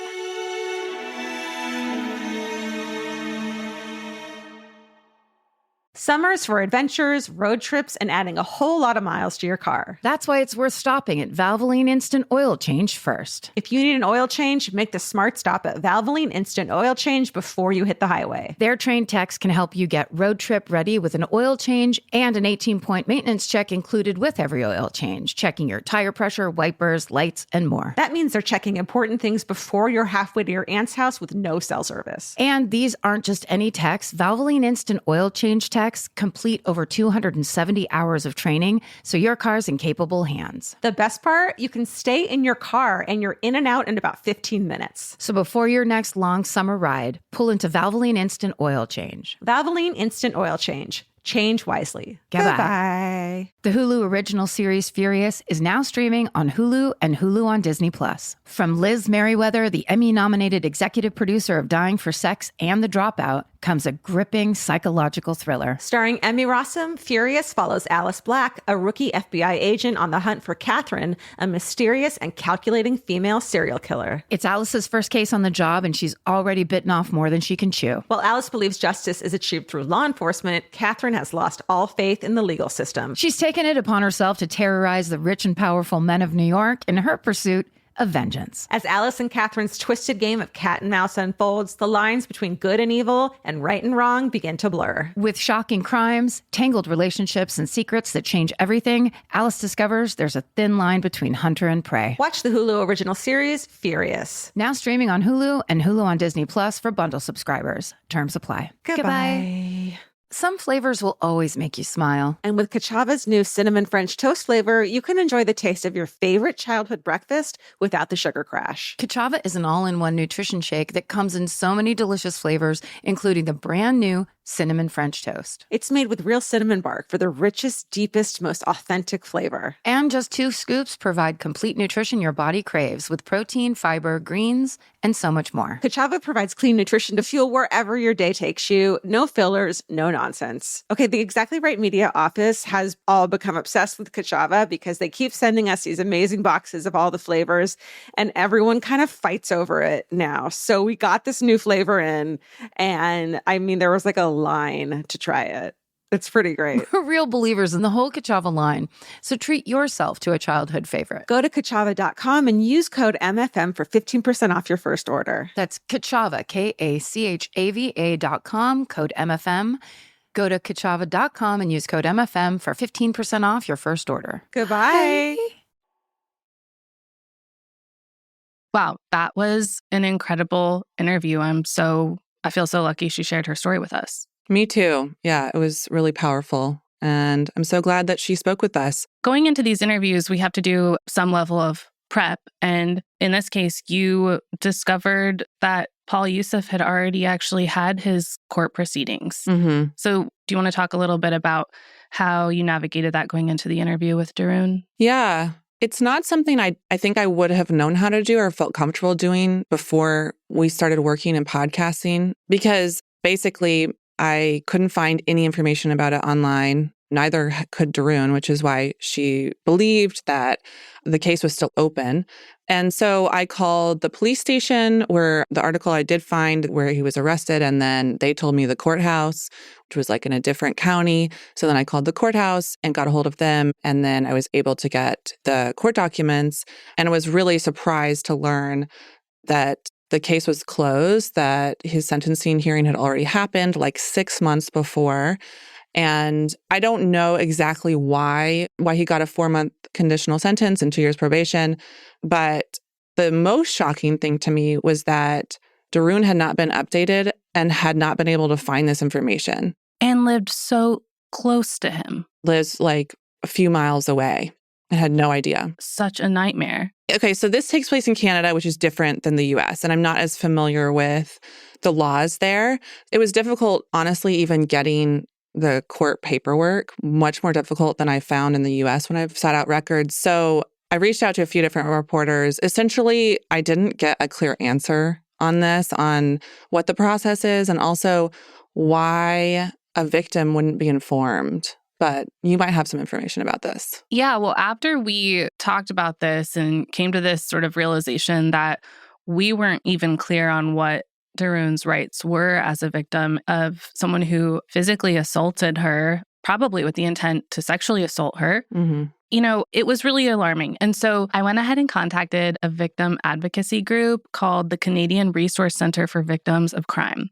Summer's for adventures, road trips, and adding a whole lot of miles to your car. That's why it's worth stopping at Valvoline Instant Oil Change first. If you need an oil change, make the smart stop at Valvoline Instant Oil Change before you hit the highway. Their trained techs can help you get road trip ready with an oil change and an 18-point maintenance check included with every oil change, checking your tire pressure, wipers, lights, and more. That means they're checking important things before you're halfway to your aunt's house with no cell service. And these aren't just any techs. Valvoline Instant Oil Change techs complete over 270 hours of training, so your car's in capable hands. The best part, you can stay in your car and you're in and out in about 15 minutes. So before your next long summer ride, pull into Valvoline Instant Oil Change. Valvoline Instant Oil Change. Change wisely. Goodbye. The Hulu original series Furious is now streaming on Hulu and Hulu on Disney+. From Liz Merriweather, the Emmy-nominated executive producer of Dying for Sex and The Dropout, comes a gripping psychological thriller. Starring Emmy Rossum, Furious follows Alice Black, a rookie FBI agent on the hunt for Catherine, a mysterious and calculating female serial killer. It's Alice's first case on the job, and she's already bitten off more than she can chew. While Alice believes justice is achieved through law enforcement, Catherine has lost all faith in the legal system. She's taken it upon herself to terrorize the rich and powerful men of New York in her pursuit of vengeance. As Alice and Catherine's twisted game of cat and mouse unfolds, the lines between good and evil and right and wrong begin to blur. With shocking crimes, tangled relationships, and secrets that change everything, Alice discovers there's a thin line between hunter and prey. Watch the Hulu original series, Furious. Now streaming on Hulu and Hulu on Disney Plus for bundle subscribers. Terms apply. Goodbye. Some flavors will always make you smile. And with Kachava's new cinnamon French toast flavor, you can enjoy the taste of your favorite childhood breakfast without the sugar crash. Kachava is an all-in-one nutrition shake that comes in so many delicious flavors, including the brand new cinnamon French toast. It's made with real cinnamon bark for the richest, deepest, most authentic flavor. And just 2 scoops provide complete nutrition your body craves with protein, fiber, greens, and so much more. Kachava provides clean nutrition to fuel wherever your day takes you. No fillers, no nonsense. Okay, the Exactly Right Media office has all become obsessed with Kachava because they keep sending us these amazing boxes of all the flavors, and everyone kind of fights over it now. So we got this new flavor in, and I mean, there was like a line to try it. It's pretty great. We're real believers in the whole Kachava line, so treat yourself to a childhood favorite. Go to Kachava.com and use code MFM for 15% off your first order. That's Kachava, Kachava.com, code MFM. Go to Kachava.com and use code MFM for 15% off your first order. Goodbye. Bye. Wow, that was an incredible interview. I feel so lucky she shared her story with us. Me too. Yeah, it was really powerful. And I'm so glad that she spoke with us. Going into these interviews, we have to do some level of prep. And in this case, you discovered that Paul Youssef had already actually had his court proceedings. Mm-hmm. So do you want to talk a little bit about how you navigated that going into the interview with Darun? Yeah. It's not something I think I would have known how to do or felt comfortable doing before we started working and podcasting, because basically I couldn't find any information about it online. Neither could Darun, which is why she believed that the case was still open. And so I called the police station where the article I did find where he was arrested, and then they told me the courthouse, which was like in a different county. So then I called the courthouse and got a hold of them, and then I was able to get the court documents, and I was really surprised to learn that the case was closed, that his sentencing hearing had already happened like 6 months before. And I don't know exactly why he got a 4-month conditional sentence and 2 years probation. But the most shocking thing to me was that Darun had not been updated and had not been able to find this information. And lived so close to him. Lives like a few miles away and had no idea. Such a nightmare. Okay, so this takes place in Canada, which is different than the US, and I'm not as familiar with the laws there. It was difficult, honestly, even getting the court paperwork, much more difficult than I found in the US when I've sought out records. So I reached out to a few different reporters. Essentially, I didn't get a clear answer on this, on what the process is, and also why a victim wouldn't be informed. But you might have some information about this. Yeah, well, after we talked about this and came to this sort of realization that we weren't even clear on what Darun's rights were as a victim of someone who physically assaulted her, probably with the intent to sexually assault her, you know, it was really alarming. And so I went ahead and contacted a victim advocacy group called the Canadian Resource Centre for Victims of Crime.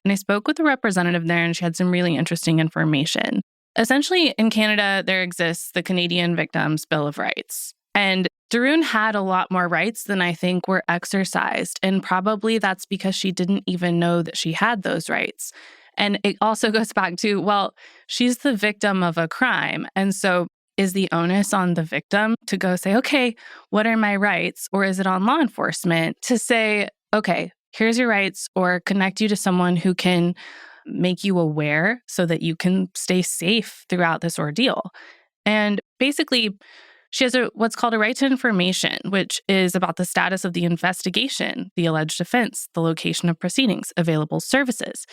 And I spoke with a representative there, and she had some really interesting information. Essentially, in Canada, there exists the Canadian Victims' Bill of Rights. And Darun had a lot more rights than I think were exercised. And probably that's because she didn't even know that she had those rights. And it also goes back to, well, she's the victim of a crime. And so is the onus on the victim to go say, okay, what are my rights? Or is it on law enforcement to say, okay, here's your rights, or connect you to someone who can make you aware so that you can stay safe throughout this ordeal? And basically, she has what's called a right to information, which is about the status of the investigation, the alleged offense, the location of proceedings, available services,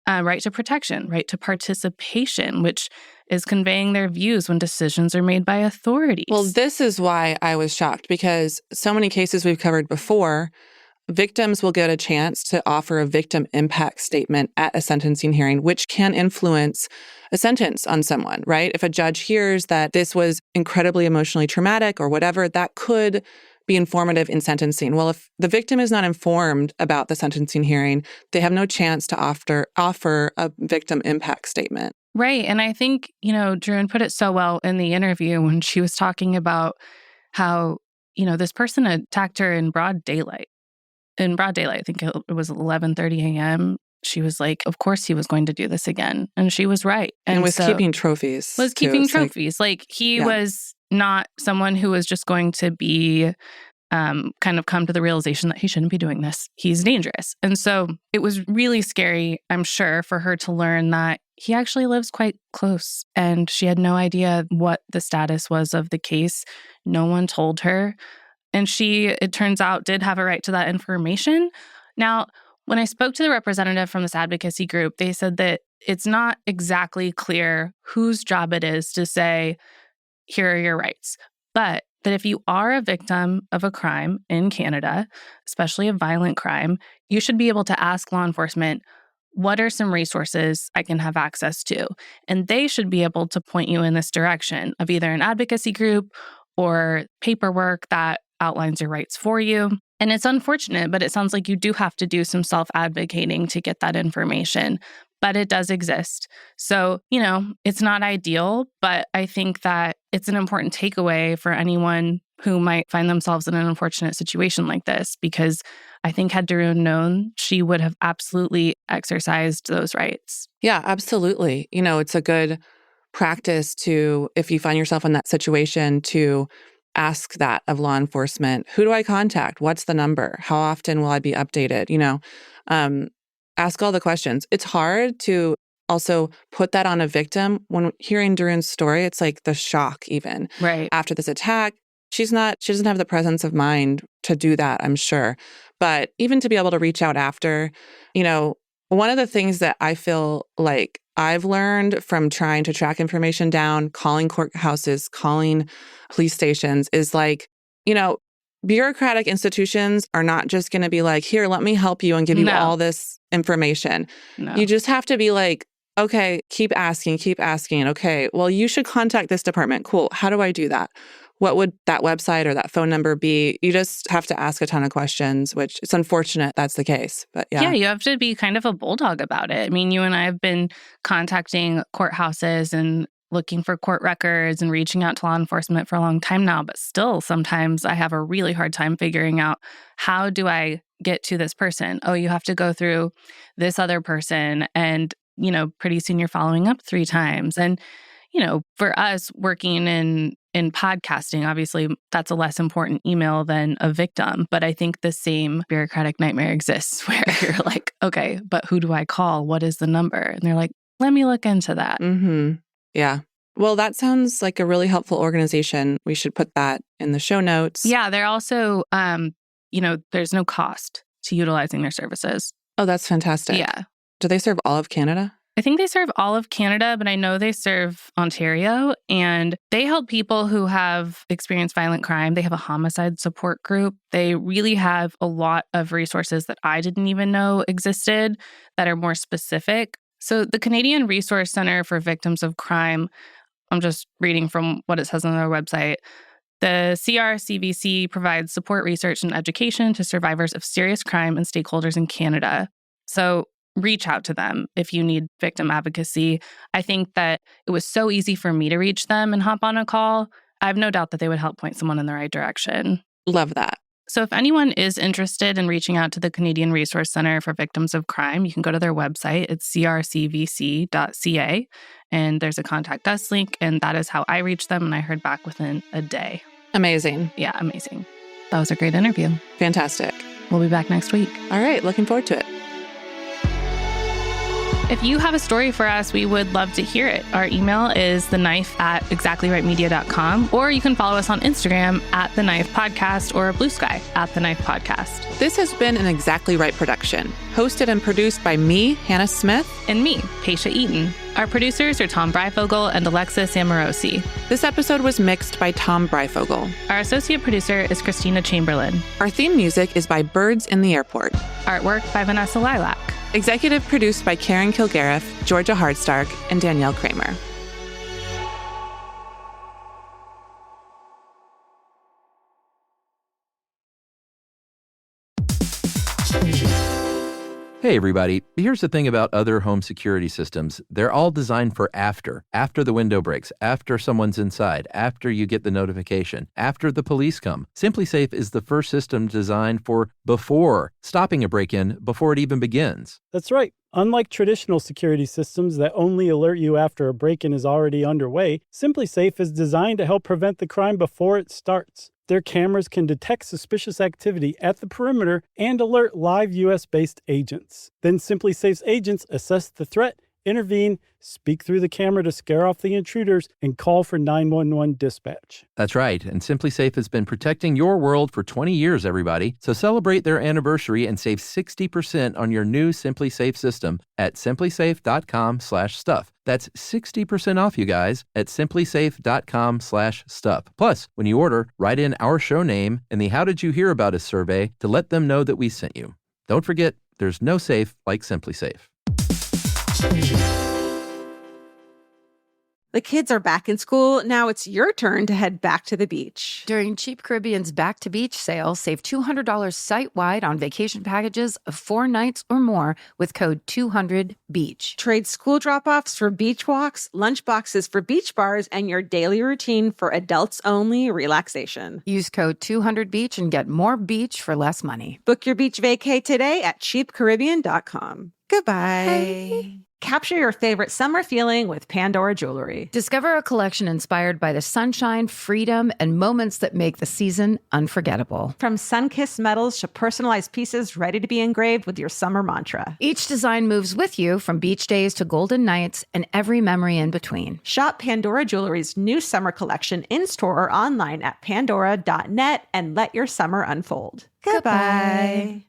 right to protection, right to participation, which is conveying their views when decisions are made by authorities. Well, this is why I was shocked, because so many cases we've covered before, victims will get a chance to offer a victim impact statement at a sentencing hearing, which can influence a sentence on someone, right? If a judge hears that this was incredibly emotionally traumatic or whatever, that could be informative in sentencing. Well, if the victim is not informed about the sentencing hearing, they have no chance to offer a victim impact statement. Right. And I think, you know, Darun put it so well in the interview when she was talking about how, you know, this person attacked her in broad daylight. In broad daylight, I think it was 11:30 a.m. She was like, of course he was going to do this again. And she was right. And was keeping trophies. Was keeping trophies. Like he was not someone who was just going to be kind of come to the realization that he shouldn't be doing this. He's dangerous. And so it was really scary, I'm sure, for her to learn that he actually lives quite close. And she had no idea what the status was of the case. No one told her. And she, it turns out, did have a right to that information. Now, when I spoke to the representative from this advocacy group, they said that it's not exactly clear whose job it is to say, here are your rights. But that if you are a victim of a crime in Canada, especially a violent crime, you should be able to ask law enforcement, what are some resources I can have access to? And they should be able to point you in this direction of either an advocacy group or paperwork that outlines your rights for you. And it's unfortunate, but it sounds like you do have to do some self-advocating to get that information. But it does exist. So, you know, it's not ideal, but I think that it's an important takeaway for anyone who might find themselves in an unfortunate situation like this, because I think had Darun known, she would have absolutely exercised those rights. Yeah, absolutely. You know, it's a good practice to, if you find yourself in that situation, to ask that of law enforcement. Who do I contact? What's the number? How often will I be updated? You know, ask all the questions. It's hard to also put that on a victim. When hearing Darun's story, it's like the shock even. Right. After this attack, she doesn't have the presence of mind to do that, I'm sure. But even to be able to reach out after, you know, one of the things that I feel like I've learned from trying to track information down, calling courthouses, calling police stations is like, you know, bureaucratic institutions are not just going to be like, here, let me help you and give you all this information. No. You just have to be like, okay, keep asking. Okay, well, you should contact this department. Cool. How do I do that? what would that website or that phone number be? You just have to ask a ton of questions, which it's unfortunate that's the case. But yeah. Yeah, you have to be kind of a bulldog about it. I mean, you and I have been contacting courthouses and looking for court records and reaching out to law enforcement for a long time now. But still, sometimes I have a really hard time figuring out, how do I get to this person? Oh, you have to go through this other person. And, pretty soon you're following up 3 times. And, for us working in podcasting, obviously that's a less important email than a victim. But I think the same bureaucratic nightmare exists where you're like, okay, but who do I call? What is the number? And they're like, let me look into that. Mm-hmm. Yeah. Well, that sounds like a really helpful organization. We should put that in the show notes. Yeah. They're also, there's no cost to utilizing their services. Oh, that's fantastic. Yeah. Do they serve all of Canada? I think they serve all of Canada, but I know they serve Ontario, and they help people who have experienced violent crime. They have a homicide support group. They really have a lot of resources that I didn't even know existed that are more specific. So the Canadian Resource Centre for Victims of Crime, I'm just reading from what it says on their website. The CRCVC provides support, research, and education to survivors of serious crime and stakeholders in Canada. So reach out to them if you need victim advocacy. I think that it was so easy for me to reach them and hop on a call. I have no doubt that they would help point someone in the right direction. Love that. So if anyone is interested in reaching out to the Canadian Resource Centre for Victims of Crime, you can go to their website. It's crcvc.ca, and there's a contact us link, and that is how I reached them, and I heard back within a day. Amazing. Yeah, amazing. That was a great interview. Fantastic. We'll be back next week. All right, looking forward to it. If you have a story for us, we would love to hear it. Our email is theknife@exactlyrightmedia.com, or you can follow us on Instagram @TheKnifePodcast or Blue Sky @TheKnifePodcast. This has been an Exactly Right production, hosted and produced by me, Hannah Smith. And me, Patia Eaton. Our producers are Tom Breifogel and Alexis Amorosi. This episode was mixed by Tom Breifogel. Our associate producer is Christina Chamberlain. Our theme music is by Birds in the Airport. Artwork by Vanessa Lilac. Executive produced by Karen Kilgariff, Georgia Hardstark, and Danielle Kramer. Hey everybody, here's the thing about other home security systems. They're all designed for after the window breaks, after someone's inside, after you get the notification, after the police come. SimpliSafe is the first system designed for before, stopping a break-in before it even begins. That's right. Unlike traditional security systems that only alert you after a break-in is already underway, SimpliSafe is designed to help prevent the crime before it starts. Their cameras can detect suspicious activity at the perimeter and alert live U.S.-based agents. Then SimpliSafe's agents assess the threat, intervene, speak through the camera to scare off the intruders, and call for 911 dispatch. That's right, and SimpliSafe has been protecting your world for 20 years, everybody. So celebrate their anniversary and save 60% on your new SimpliSafe system at simplisafe.com/stuff. That's 60% off, you guys, at simplisafe.com/stuff. Plus, when you order, write in our show name and the How Did You Hear About Us survey to let them know that we sent you. Don't forget, there's no safe like SimpliSafe. The kids are back in school. Now it's your turn to head back to the beach. During Cheap Caribbean's Back to Beach sale, save $200 site-wide on vacation packages of 4 nights or more with code 200BEACH. Trade school drop-offs for beach walks, lunch boxes for beach bars, and your daily routine for adults-only relaxation. Use code 200BEACH and get more beach for less money. Book your beach vacay today at cheapcaribbean.com. Goodbye. Bye. Capture your favorite summer feeling with Pandora Jewelry. Discover a collection inspired by the sunshine, freedom, and moments that make the season unforgettable. From sun-kissed metals to personalized pieces ready to be engraved with your summer mantra. Each design moves with you from beach days to golden nights and every memory in between. Shop Pandora Jewelry's new summer collection in-store or online at pandora.net and let your summer unfold. Goodbye.